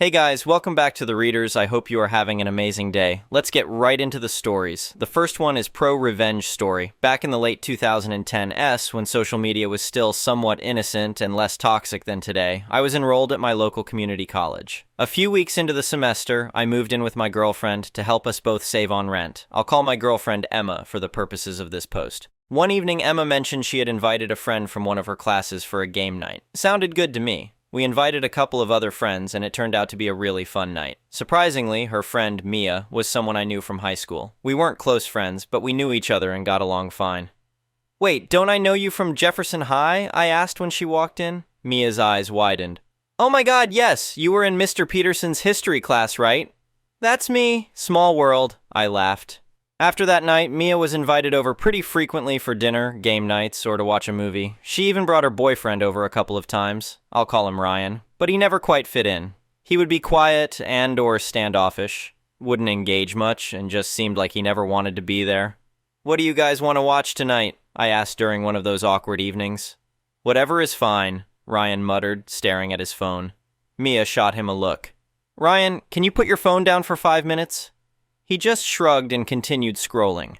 Hey guys, welcome back to The Readers. I hope you are having an amazing day. Let's get right into the stories. The first one is Pro-Revenge Story. Back in the late 2010s, when social media was still somewhat innocent and less toxic than today, I was enrolled at my local community college. A few weeks into the semester, I moved in with my girlfriend to help us both save on rent. I'll call my girlfriend Emma for the purposes of this post. One evening, Emma mentioned she had invited a friend from one of her classes for a game night. Sounded good to me. We invited a couple of other friends, and it turned out to be a really fun night. Surprisingly, her friend, Mia, was someone I knew from high school. We weren't close friends, but we knew each other and got along fine. "Wait, don't I know you from Jefferson High?" I asked when she walked in. Mia's eyes widened. "Oh my god, yes! You were in Mr. Peterson's history class, right?" "That's me. Small world," I laughed. After that night, Mia was invited over pretty frequently for dinner, game nights, or to watch a movie. She even brought her boyfriend over a couple of times. I'll call him Ryan. But he never quite fit in. He would be quiet and/or standoffish, wouldn't engage much, and just seemed like he never wanted to be there. "What do you guys want to watch tonight?" I asked during one of those awkward evenings. "Whatever is fine," Ryan muttered, staring at his phone. Mia shot him a look. "Ryan, can you put your phone down for 5 minutes?" He just shrugged and continued scrolling.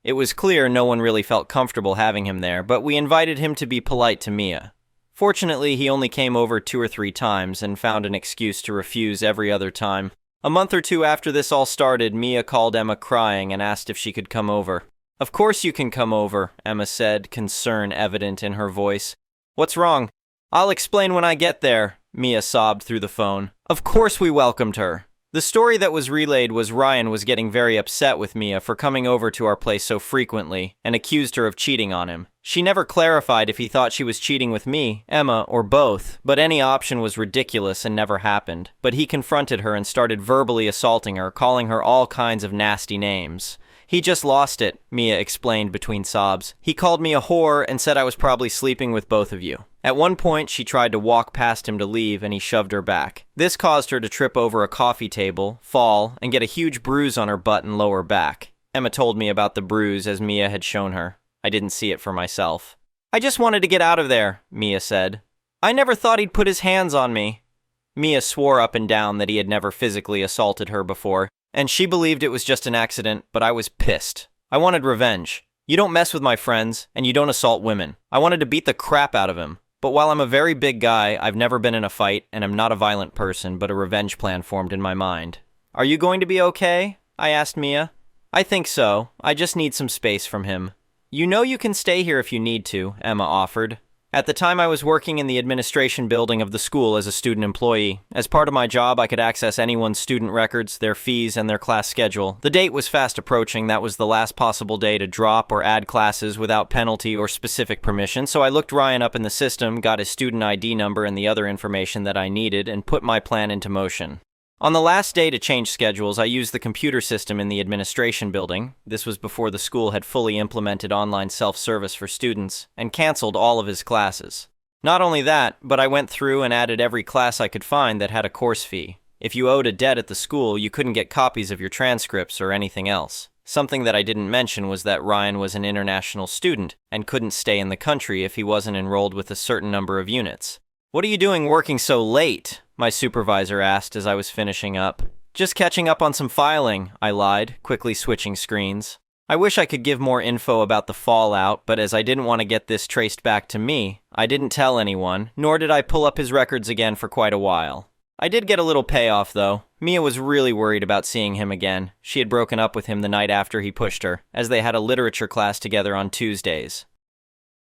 It was clear no one really felt comfortable having him there, but we invited him to be polite to Mia. Fortunately, he only came over 2 or 3 times and found an excuse to refuse every other time. A month or two after this all started, Mia called Emma crying and asked if she could come over. "Of course you can come over," Emma said, concern evident in her voice. "What's wrong?" "I'll explain when I get there," Mia sobbed through the phone. Of course we welcomed her. The story that was relayed was Ryan was getting very upset with Mia for coming over to our place so frequently and accused her of cheating on him. She never clarified if he thought she was cheating with me, Emma, or both, but any option was ridiculous and never happened. But he confronted her and started verbally assaulting her, calling her all kinds of nasty names. "He just lost it," Mia explained between sobs. "He called me a whore and said I was probably sleeping with both of you." At one point, she tried to walk past him to leave, and he shoved her back. This caused her to trip over a coffee table, fall, and get a huge bruise on her butt and lower back. Emma told me about the bruise as Mia had shown her. I didn't see it for myself. "I just wanted to get out of there," Mia said. "I never thought he'd put his hands on me." Mia swore up and down that he had never physically assaulted her before, and she believed it was just an accident, but I was pissed. I wanted revenge. You don't mess with my friends, and you don't assault women. I wanted to beat the crap out of him. But while I'm a very big guy, I've never been in a fight, and I'm not a violent person, but a revenge plan formed in my mind. "Are you going to be okay?" I asked Mia. "I think so. I just need some space from him." "You know you can stay here if you need to," Emma offered. At the time, I was working in the administration building of the school as a student employee. As part of my job, I could access anyone's student records, their fees, and their class schedule. The date was fast approaching. That was the last possible day to drop or add classes without penalty or specific permission, so I looked Ryan up in the system, got his student ID number and the other information that I needed, and put my plan into motion. On the last day to change schedules, I used the computer system in the administration building. This was before the school had fully implemented online self-service for students, and canceled all of his classes. Not only that, but I went through and added every class I could find that had a course fee. If you owed a debt at the school, you couldn't get copies of your transcripts or anything else. Something that I didn't mention was that Ryan was an international student and couldn't stay in the country if he wasn't enrolled with a certain number of units. "What are you doing working so late?" my supervisor asked as I was finishing up. "Just catching up on some filing," I lied, quickly switching screens. I wish I could give more info about the fallout, but as I didn't want to get this traced back to me, I didn't tell anyone, nor did I pull up his records again for quite a while. I did get a little payoff, though. Mia was really worried about seeing him again. She had broken up with him the night after he pushed her, as they had a literature class together on Tuesdays.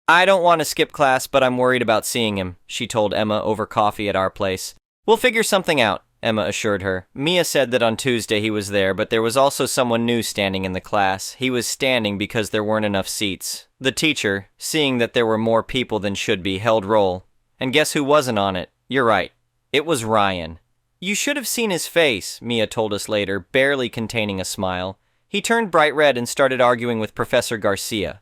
"I don't want to skip class, but I'm worried about seeing him," she told Emma over coffee at our place. "We'll figure something out," Emma assured her. Mia said that on Tuesday he was there, but there was also someone new standing in the class. He was standing because there weren't enough seats. The teacher, seeing that there were more people than should be, held roll. And guess who wasn't on it? You're right. It was Ryan. "You should have seen his face," Mia told us later, barely containing a smile. "He turned bright red and started arguing with Professor Garcia."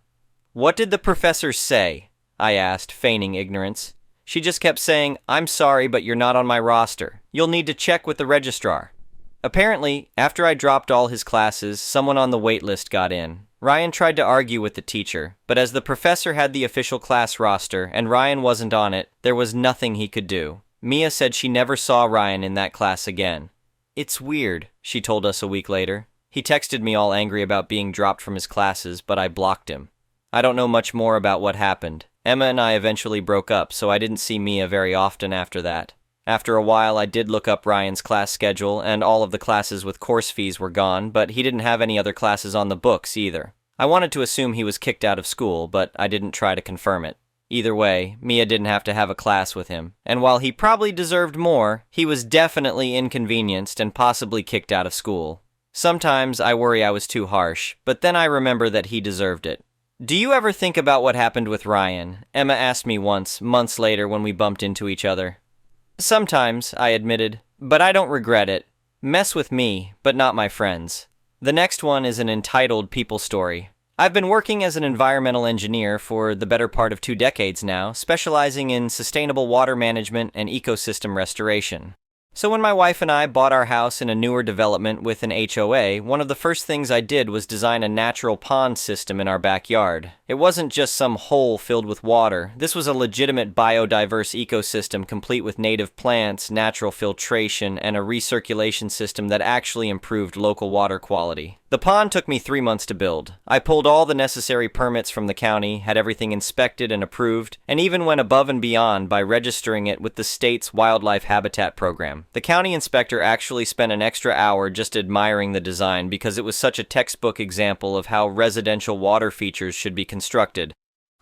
"What did the professor say?" I asked, feigning ignorance. "She just kept saying, 'I'm sorry, but you're not on my roster. You'll need to check with the registrar.'" Apparently, after I dropped all his classes, someone on the wait list got in. Ryan tried to argue with the teacher, but as the professor had the official class roster and Ryan wasn't on it, there was nothing he could do. Mia said she never saw Ryan in that class again. It's weird, she told us a week later. He texted me all angry about being dropped from his classes, but I blocked him. I don't know much more about what happened. Emma and I eventually broke up, so I didn't see Mia very often after that. After a while, I did look up Ryan's class schedule, and all of the classes with course fees were gone, but he didn't have any other classes on the books either. I wanted to assume he was kicked out of school, but I didn't try to confirm it. Either way, Mia didn't have to have a class with him, and while he probably deserved more, he was definitely inconvenienced and possibly kicked out of school. Sometimes I worry I was too harsh, but then I remember that he deserved it. Do you ever think about what happened with Ryan? Emma asked me once, months later when we bumped into each other. Sometimes, I admitted, but I don't regret it. Mess with me, but not my friends. The next one is an entitled people story. I've been working as an environmental engineer for the better part of 2 decades now, specializing in sustainable water management and ecosystem restoration. So when my wife and I bought our house in a newer development with an HOA, one of the first things I did was design a natural pond system in our backyard. It wasn't just some hole filled with water. This was a legitimate biodiverse ecosystem complete with native plants, natural filtration, and a recirculation system that actually improved local water quality. The pond took me 3 months to build. I pulled all the necessary permits from the county, had everything inspected and approved, and even went above and beyond by registering it with the state's wildlife habitat program. The county inspector actually spent an extra hour just admiring the design because it was such a textbook example of how residential water features should be constructed.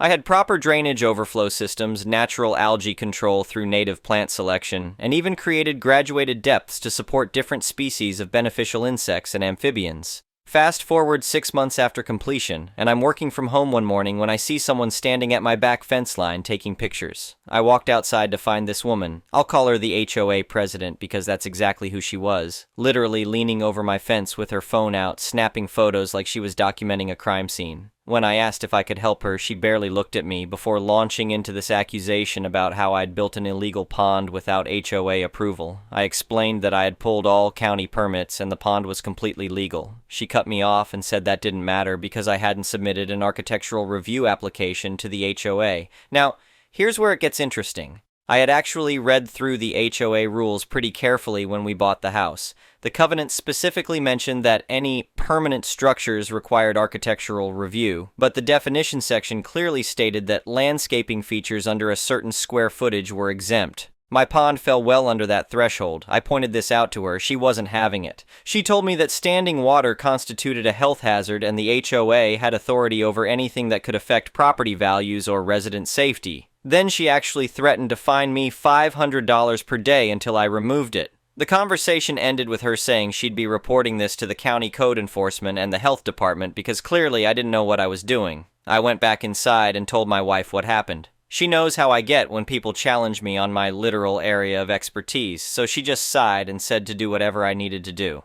I had proper drainage overflow systems, natural algae control through native plant selection, and even created graduated depths to support different species of beneficial insects and amphibians. Fast forward 6 months after completion, and I'm working from home one morning when I see someone standing at my back fence line taking pictures. I walked outside to find this woman. I'll call her the HOA president because that's exactly who she was, literally leaning over my fence with her phone out, snapping photos like she was documenting a crime scene. When I asked if I could help her, she barely looked at me before launching into this accusation about how I'd built an illegal pond without HOA approval. I explained that I had pulled all county permits and the pond was completely legal. She cut me off and said that didn't matter because I hadn't submitted an architectural review application to the HOA. Now, here's where it gets interesting. I had actually read through the HOA rules pretty carefully when we bought the house. The covenant specifically mentioned that any permanent structures required architectural review, but the definition section clearly stated that landscaping features under a certain square footage were exempt. My pond fell well under that threshold. I pointed this out to her. She wasn't having it. She told me that standing water constituted a health hazard and the HOA had authority over anything that could affect property values or resident safety. Then she actually threatened to fine me $500 per day until I removed it. The conversation ended with her saying she'd be reporting this to the county code enforcement and the health department because clearly I didn't know what I was doing. I went back inside and told my wife what happened. She knows how I get when people challenge me on my literal area of expertise, so she just sighed and said to do whatever I needed to do.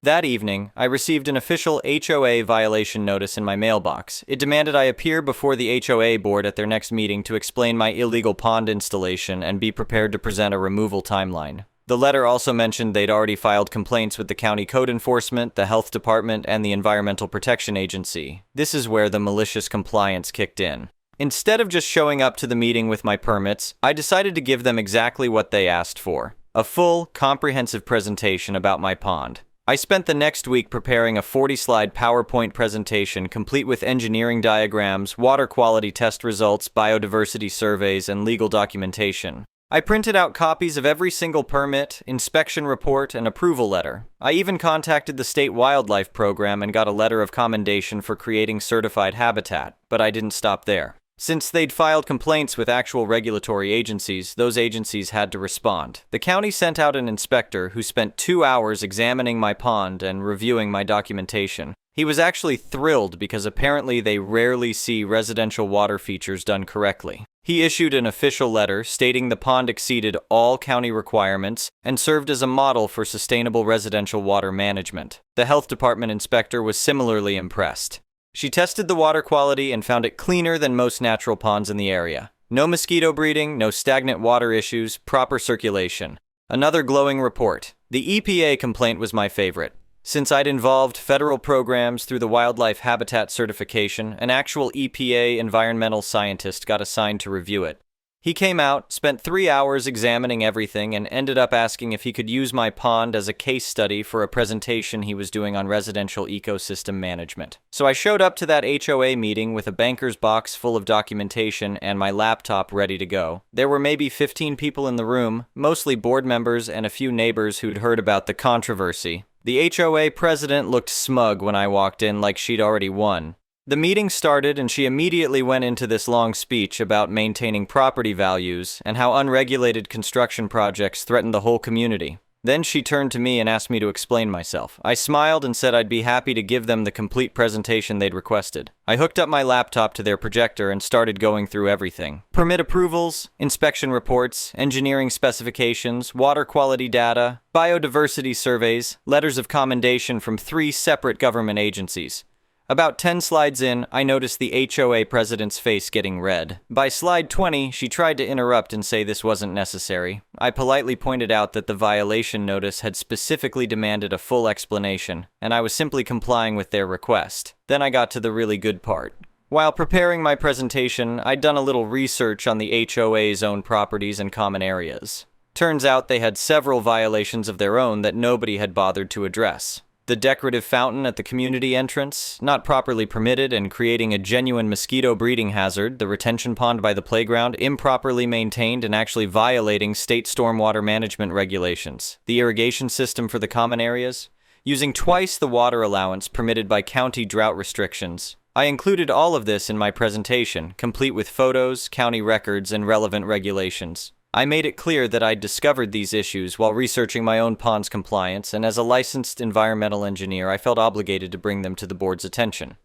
That evening, I received an official HOA violation notice in my mailbox. It demanded I appear before the HOA board at their next meeting to explain my illegal pond installation and be prepared to present a removal timeline. The letter also mentioned they'd already filed complaints with the county code enforcement, the health department, and the Environmental Protection Agency. This is where the malicious compliance kicked in. Instead of just showing up to the meeting with my permits, I decided to give them exactly what they asked for: a full, comprehensive presentation about my pond. I spent the next week preparing a 40-slide PowerPoint presentation complete with engineering diagrams, water quality test results, biodiversity surveys, and legal documentation. I printed out copies of every single permit, inspection report, and approval letter. I even contacted the state wildlife program and got a letter of commendation for creating certified habitat, but I didn't stop there. Since they'd filed complaints with actual regulatory agencies, those agencies had to respond. The county sent out an inspector who spent 2 hours examining my pond and reviewing my documentation. He was actually thrilled because apparently they rarely see residential water features done correctly. He issued an official letter stating the pond exceeded all county requirements and served as a model for sustainable residential water management. The health department inspector was similarly impressed. She tested the water quality and found it cleaner than most natural ponds in the area. No mosquito breeding, no stagnant water issues, proper circulation. Another glowing report. The EPA complaint was my favorite. Since I'd involved federal programs through the Wildlife Habitat Certification, an actual EPA environmental scientist got assigned to review it. He came out, spent 3 hours examining everything, and ended up asking if he could use my pond as a case study for a presentation he was doing on residential ecosystem management. So I showed up to that HOA meeting with a banker's box full of documentation and my laptop ready to go. There were maybe 15 people in the room, mostly board members and a few neighbors who'd heard about the controversy. The HOA president looked smug when I walked in, like she'd already won. The meeting started and she immediately went into this long speech about maintaining property values and how unregulated construction projects threaten the whole community. Then she turned to me and asked me to explain myself. I smiled and said I'd be happy to give them the complete presentation they'd requested. I hooked up my laptop to their projector and started going through everything. Permit approvals, inspection reports, engineering specifications, water quality data, biodiversity surveys, letters of commendation from 3 separate government agencies. About 10 slides in, I noticed the HOA president's face getting red. By slide 20, she tried to interrupt and say this wasn't necessary. I politely pointed out that the violation notice had specifically demanded a full explanation, and I was simply complying with their request. Then I got to the really good part. While preparing my presentation, I'd done a little research on the HOA's own properties and common areas. Turns out they had several violations of their own that nobody had bothered to address. The decorative fountain at the community entrance, not properly permitted and creating a genuine mosquito breeding hazard, the retention pond by the playground, improperly maintained and actually violating state stormwater management regulations, the irrigation system for the common areas, using twice the water allowance permitted by county drought restrictions. I included all of this in my presentation, complete with photos, county records, and relevant regulations. I made it clear that I'd discovered these issues while researching my own pond's compliance, and as a licensed environmental engineer, I felt obligated to bring them to the board's attention.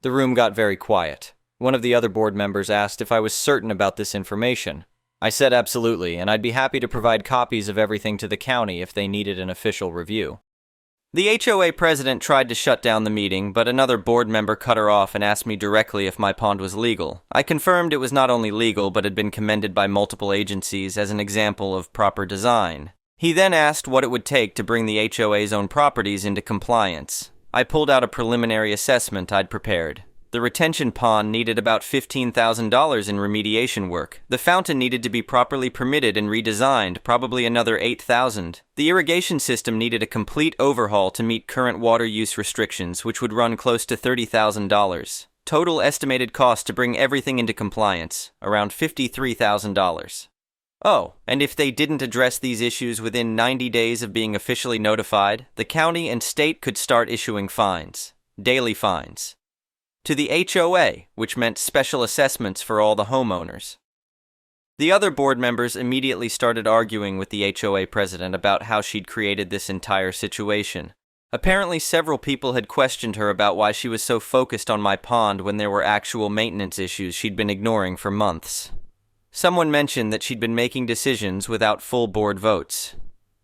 The room got very quiet. One of the other board members asked if I was certain about this information. I said absolutely, and I'd be happy to provide copies of everything to the county if they needed an official review. The HOA president tried to shut down the meeting, but another board member cut her off and asked me directly if my pond was legal. I confirmed it was not only legal, but had been commended by multiple agencies as an example of proper design. He then asked what it would take to bring the HOA's own properties into compliance. I pulled out a preliminary assessment I'd prepared. The retention pond needed about $15,000 in remediation work. The fountain needed to be properly permitted and redesigned, probably another $8,000. The irrigation system needed a complete overhaul to meet current water use restrictions, which would run close to $30,000. Total estimated cost to bring everything into compliance, around $53,000. Oh, and if they didn't address these issues within 90 days of being officially notified, the county and state could start issuing fines, daily fines, to the HOA, which meant special assessments for all the homeowners. The other board members immediately started arguing with the HOA president about how she'd created this entire situation. Apparently, several people had questioned her about why she was so focused on my pond when there were actual maintenance issues she'd been ignoring for months. Someone mentioned that she'd been making decisions without full board votes.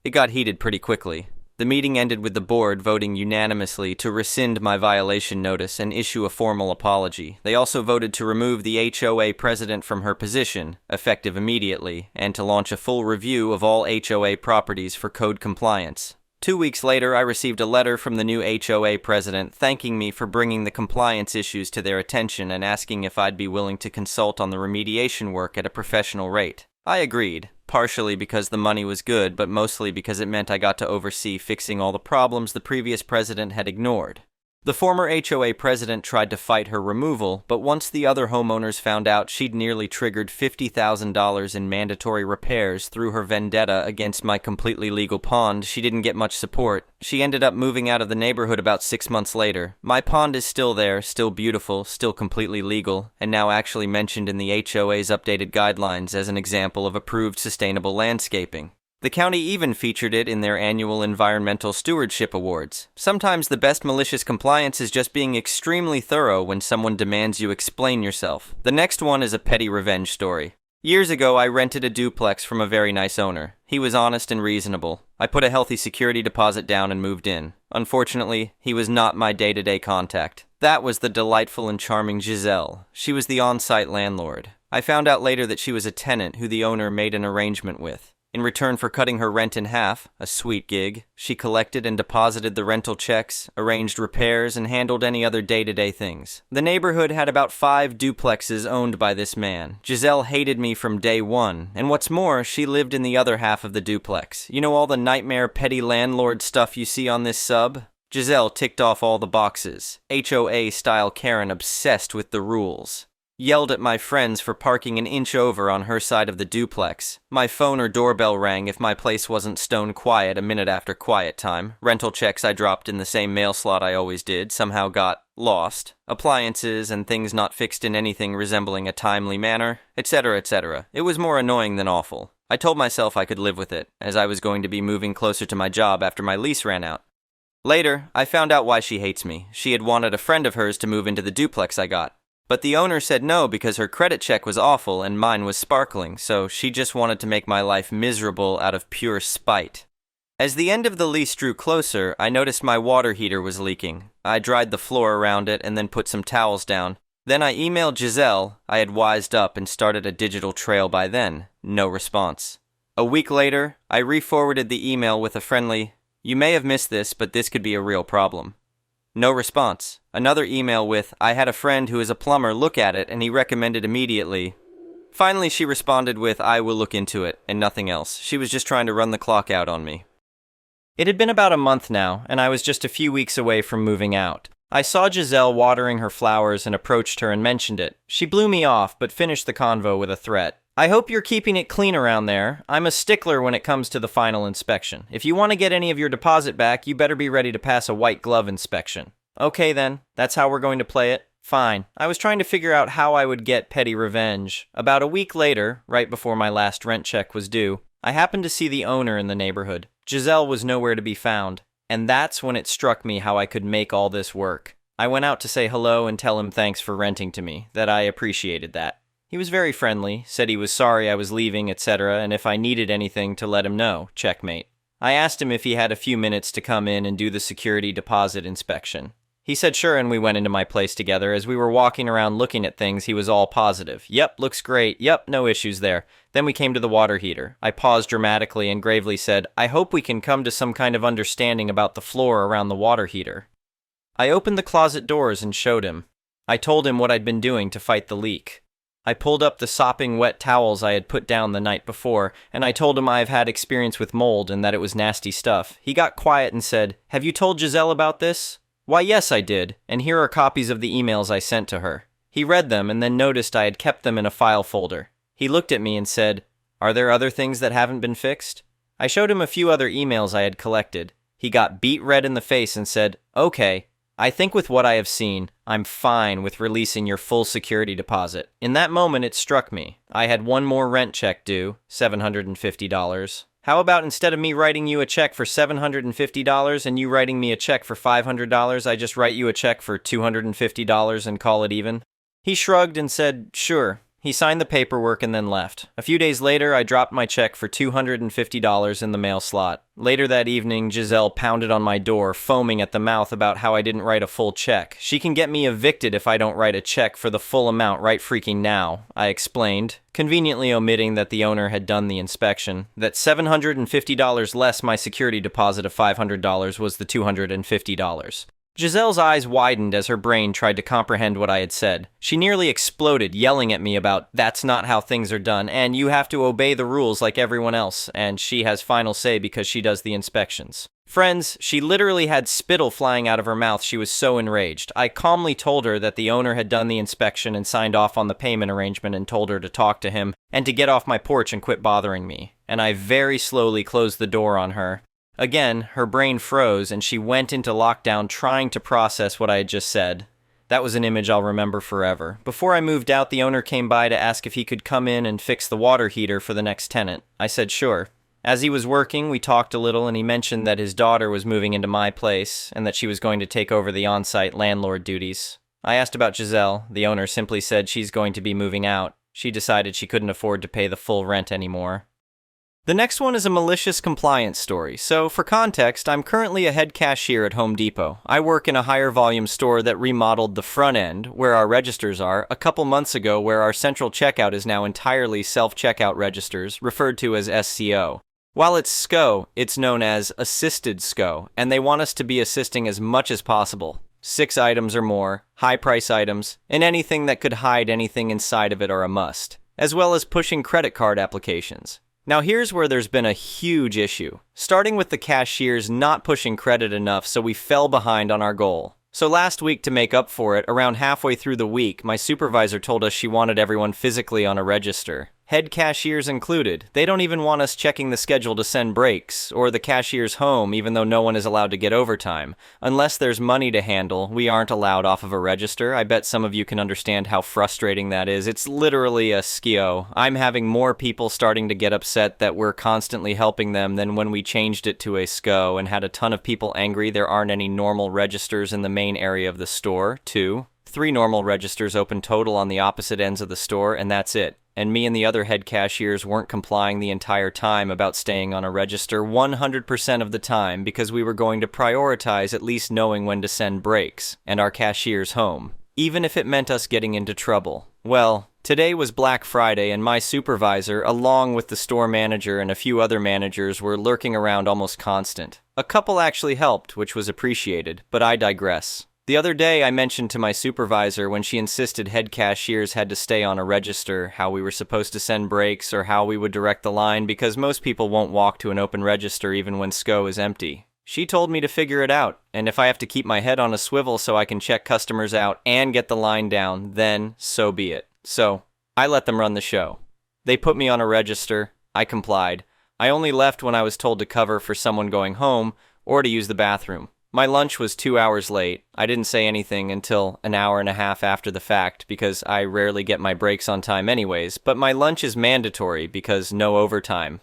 It got heated pretty quickly. The meeting ended with the board voting unanimously to rescind my violation notice and issue a formal apology. They also voted to remove the HOA president from her position, effective immediately, and to launch a full review of all HOA properties for code compliance. 2 weeks later, I received a letter from the new HOA president thanking me for bringing the compliance issues to their attention and asking if I'd be willing to consult on the remediation work at a professional rate. I agreed, partially because the money was good, but mostly because it meant I got to oversee fixing all the problems the previous president had ignored. The former HOA president tried to fight her removal, but once the other homeowners found out she'd nearly triggered $50,000 in mandatory repairs through her vendetta against my completely legal pond, she didn't get much support. She ended up moving out of the neighborhood about 6 months later. My pond is still there, still beautiful, still completely legal, and now actually mentioned in the HOA's updated guidelines as an example of approved sustainable landscaping. The county even featured it in their annual Environmental Stewardship Awards. Sometimes the best malicious compliance is just being extremely thorough when someone demands you explain yourself. The next one is a petty revenge story. Years ago, I rented a duplex from a very nice owner. He was honest and reasonable. I put a healthy security deposit down and moved in. Unfortunately, he was not my day-to-day contact. That was the delightful and charming Giselle. She was the on-site landlord. I found out later that she was a tenant who the owner made an arrangement with. In return for cutting her rent in half, a sweet gig, she collected and deposited the rental checks, arranged repairs, and handled any other day-to-day things. The neighborhood had about 5 duplexes owned by this man. Giselle hated me from day one, and what's more, she lived in the other half of the duplex. You know all the nightmare petty landlord stuff you see on this sub? Giselle ticked off all the boxes. HOA-style Karen obsessed with the rules. Yelled at my friends for parking an inch over on her side of the duplex. My phone or doorbell rang if my place wasn't stone quiet a minute after quiet time. Rental checks I dropped in the same mail slot I always did somehow got lost. Appliances and things not fixed in anything resembling a timely manner, etc., etc. It was more annoying than awful. I told myself I could live with it, as I was going to be moving closer to my job after my lease ran out. Later, I found out why she hates me. She had wanted a friend of hers to move into the duplex I got. But the owner said no because her credit check was awful and mine was sparkling, so she just wanted to make my life miserable out of pure spite. As the end of the lease drew closer, I noticed my water heater was leaking. I dried the floor around it and then put some towels down. Then I emailed Giselle. I had wised up and started a digital trail by then. No response. A week later, I re-forwarded the email with a friendly, "You may have missed this, but this could be a real problem." No response. Another email with, "I had a friend who is a plumber look at it and he recommended immediately." Finally, she responded with, "I will look into it," and nothing else. She was just trying to run the clock out on me. It had been about a month now, and I was just a few weeks away from moving out. I saw Giselle watering her flowers and approached her and mentioned it. She blew me off, but finished the convo with a threat. "I hope you're keeping it clean around there. I'm a stickler when it comes to the final inspection. If you want to get any of your deposit back, you better be ready to pass a white glove inspection." Okay then, that's how we're going to play it? Fine. I was trying to figure out how I would get petty revenge. About a week later, right before my last rent check was due, I happened to see the owner in the neighborhood. Giselle was nowhere to be found, and that's when it struck me how I could make all this work. I went out to say hello and tell him thanks for renting to me, that I appreciated that. He was very friendly, said he was sorry I was leaving, etc., and if I needed anything to let him know, checkmate. I asked him if he had a few minutes to come in and do the security deposit inspection. He said sure, and we went into my place together. As we were walking around looking at things, he was all positive. "Yep, looks great. Yep, no issues there." Then we came to the water heater. I paused dramatically and gravely said, "I hope we can come to some kind of understanding about the floor around the water heater." I opened the closet doors and showed him. I told him what I'd been doing to fight the leak. I pulled up the sopping wet towels I had put down the night before, and I told him I've had experience with mold and that it was nasty stuff. He got quiet and said, "Have you told Giselle about this?" "Why, yes, I did, and here are copies of the emails I sent to her." He read them and then noticed I had kept them in a file folder. He looked at me and said, "Are there other things that haven't been fixed?" I showed him a few other emails I had collected. He got beet red in the face and said, "Okay, I think with what I have seen, I'm fine with releasing your full security deposit." In that moment, it struck me. I had one more rent check due, $750. How about instead of me writing you a check for $750 and you writing me a check for $500, I just write you a check for $250 and call it even? He shrugged and said, "Sure." He signed the paperwork and then left. A few days later, I dropped my check for $250 in the mail slot. Later that evening, Giselle pounded on my door, foaming at the mouth about how I didn't write a full check. She can get me evicted if I don't write a check for the full amount right freaking now, I explained, conveniently omitting that the owner had done the inspection. That $750 less my security deposit of $500 was the $250. Giselle's eyes widened as her brain tried to comprehend what I had said. She nearly exploded, yelling at me about, "That's not how things are done, and you have to obey the rules like everyone else, and she has final say because she does the inspections." Friends, she literally had spittle flying out of her mouth. She was so enraged. I calmly told her that the owner had done the inspection and signed off on the payment arrangement and told her to talk to him and to get off my porch and quit bothering me. And I very slowly closed the door on her. Again, her brain froze and she went into lockdown trying to process what I had just said. That was an image I'll remember forever. Before I moved out, the owner came by to ask if he could come in and fix the water heater for the next tenant. I said sure. As he was working, we talked a little and he mentioned that his daughter was moving into my place and that she was going to take over the on-site landlord duties. I asked about Giselle. The owner simply said she's going to be moving out. She decided she couldn't afford to pay the full rent anymore. The next one is a malicious compliance story. So, for context, I'm currently a head cashier at Home Depot. I work in a higher volume store that remodeled the front end, where our registers are, a couple months ago, where our central checkout is now entirely self-checkout registers, referred to as SCO. While it's SCO, it's known as Assisted SCO, and they want us to be assisting as much as possible. 6 items or more, high-price items, and anything that could hide anything inside of it are a must, as well as pushing credit card applications. Now here's where there's been a huge issue, starting with the cashiers not pushing credit enough, so we fell behind on our goal. So last week, to make up for it, around halfway through the week, my supervisor told us she wanted everyone physically on a register. Head cashiers included. They don't even want us checking the schedule to send breaks, or the cashier's home, even though no one is allowed to get overtime. Unless there's money to handle, we aren't allowed off of a register. I bet some of you can understand how frustrating that is. It's literally a SCO. I'm having more people starting to get upset that we're constantly helping them than when we changed it to a SCO and had a ton of people angry there aren't any normal registers in the main area of the store, too. 3 normal registers open total on the opposite ends of the store, and that's it. And me and the other head cashiers weren't complying the entire time about staying on a register 100% of the time because we were going to prioritize at least knowing when to send breaks and our cashiers home, even if it meant us getting into trouble. Well, today was Black Friday and my supervisor, along with the store manager and a few other managers, were lurking around almost constant. A couple actually helped, which was appreciated, but I digress. The other day, I mentioned to my supervisor when she insisted head cashiers had to stay on a register, how we were supposed to send breaks or how we would direct the line because most people won't walk to an open register even when SCO is empty. She told me to figure it out, and if I have to keep my head on a swivel so I can check customers out and get the line down, then so be it. So, I let them run the show. They put me on a register. I complied. I only left when I was told to cover for someone going home or to use the bathroom. My lunch was 2 hours late. I didn't say anything until an hour and a half after the fact because I rarely get my breaks on time anyways, but my lunch is mandatory because no overtime.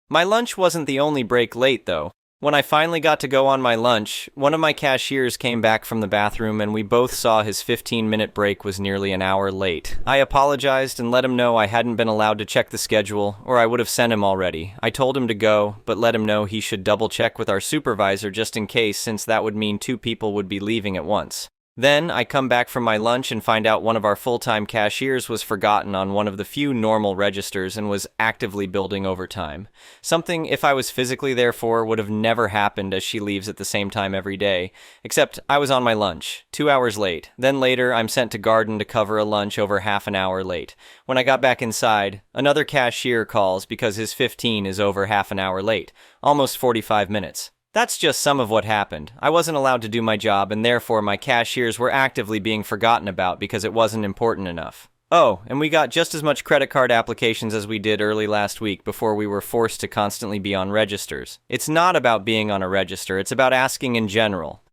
My lunch wasn't the only break late though. When I finally got to go on my lunch, one of my cashiers came back from the bathroom and we both saw his 15-minute break was nearly an hour late. I apologized and let him know I hadn't been allowed to check the schedule, or I would have sent him already. I told him to go, but let him know he should double-check with our supervisor just in case, since that would mean 2 people would be leaving at once. Then, I come back from my lunch and find out one of our full-time cashiers was forgotten on one of the few normal registers and was actively building overtime. Something, if I was physically there for, would have never happened as she leaves at the same time every day. Except, I was on my lunch, 2 hours late. Then later, I'm sent to garden to cover a lunch over half an hour late. When I got back inside, another cashier calls because his 15 is over half an hour late, almost 45 minutes. That's just some of what happened. I wasn't allowed to do my job, and therefore my cashiers were actively being forgotten about because it wasn't important enough. Oh, and we got just as much credit card applications as we did early last week before we were forced to constantly be on registers. It's not about being on a register, it's about asking in general.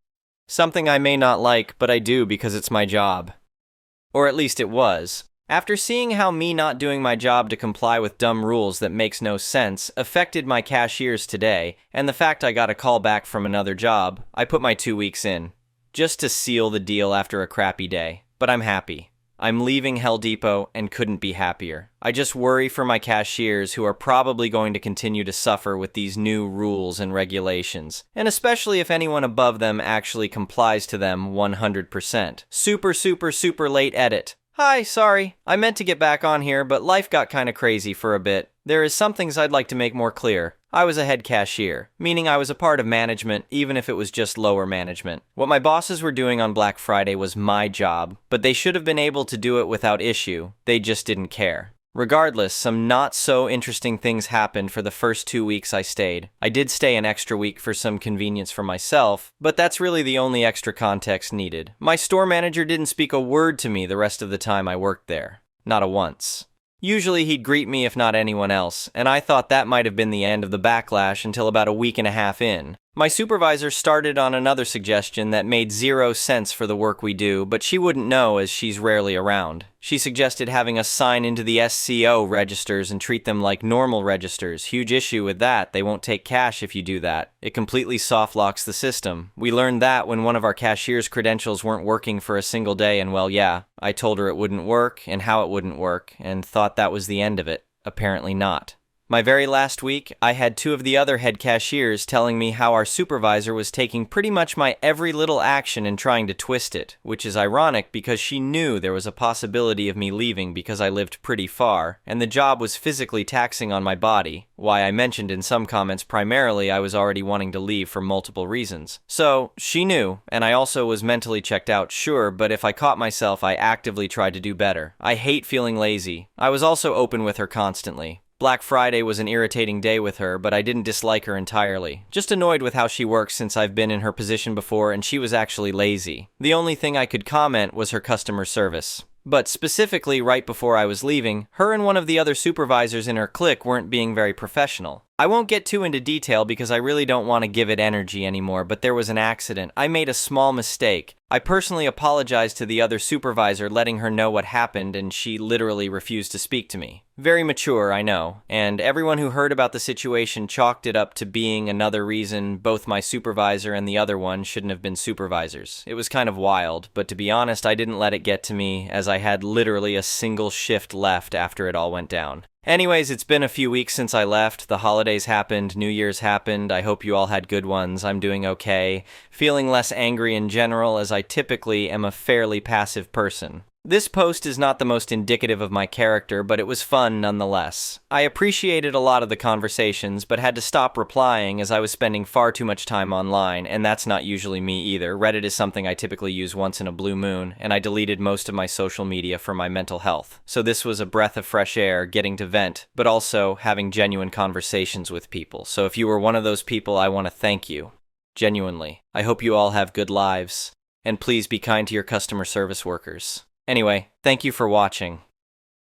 Something I may not like, but I do because it's my job. Or at least it was. After seeing how me not doing my job to comply with dumb rules that makes no sense affected my cashiers today, and the fact I got a call back from another job, I put my 2 weeks in. Just to seal the deal after a crappy day. But I'm happy. I'm leaving Hell Depot and couldn't be happier. I just worry for my cashiers who are probably going to continue to suffer with these new rules and regulations, and especially if anyone above them actually complies to them 100%. Super late edit. Hi, sorry. I meant to get back on here, but life got kinda crazy for a bit. There is some things I'd like to make more clear. I was a head cashier, meaning I was a part of management, even if it was just lower management. What my bosses were doing on Black Friday was my job, but they should have been able to do it without issue. They just didn't care. Regardless, some not so interesting things happened for the first 2 weeks I stayed. I did stay an extra week for some convenience for myself, but that's really the only extra context needed. My store manager didn't speak a word to me the rest of the time I worked there. Not a once. Usually he'd greet me if not anyone else, and I thought that might have been the end of the backlash until about a week and a half in. My supervisor started on another suggestion that made 0 sense for the work we do, but she wouldn't know as she's rarely around. She suggested having us sign into the SCO registers and treat them like normal registers. Huge issue with that. They won't take cash if you do that. It completely soft locks the system. We learned that when one of our cashier's credentials weren't working for a single day, and well, yeah, I told her it wouldn't work and how it wouldn't work and thought that was the end of it. Apparently not. My very last week, I had two of the other head cashiers telling me how our supervisor was taking pretty much my every little action and trying to twist it, which is ironic because she knew there was a possibility of me leaving because I lived pretty far, and the job was physically taxing on my body, why I mentioned in some comments primarily I was already wanting to leave for multiple reasons. So, she knew, and I also was mentally checked out, sure, but if I caught myself, I actively tried to do better. I hate feeling lazy. I was also open with her constantly. Black Friday was an irritating day with her, but I didn't dislike her entirely. Just annoyed with how she works since I've been in her position before and she was actually lazy. The only thing I could comment was her customer service. But specifically, right before I was leaving, her and one of the other supervisors in her clique weren't being very professional. I won't get too into detail because I really don't want to give it energy anymore, but there was an accident. I made a small mistake. I personally apologized to the other supervisor, letting her know what happened, and she literally refused to speak to me. Very mature, I know, and everyone who heard about the situation chalked it up to being another reason both my supervisor and the other one shouldn't have been supervisors. It was kind of wild, but to be honest, I didn't let it get to me, as I had literally a single shift left after it all went down. Anyways, it's been a few weeks since I left. The holidays happened, New Year's happened. I hope you all had good ones. I'm doing okay. Feeling less angry in general, as I typically am a fairly passive person. This post is not the most indicative of my character, but it was fun nonetheless. I appreciated a lot of the conversations, but had to stop replying as I was spending far too much time online, and that's not usually me either. Reddit is something I typically use once in a blue moon, and I deleted most of my social media for my mental health. So this was a breath of fresh air, getting to vent, but also having genuine conversations with people. So if you were one of those people, I want to thank you. Genuinely. I hope you all have good lives, and please be kind to your customer service workers. Anyway, thank you for watching.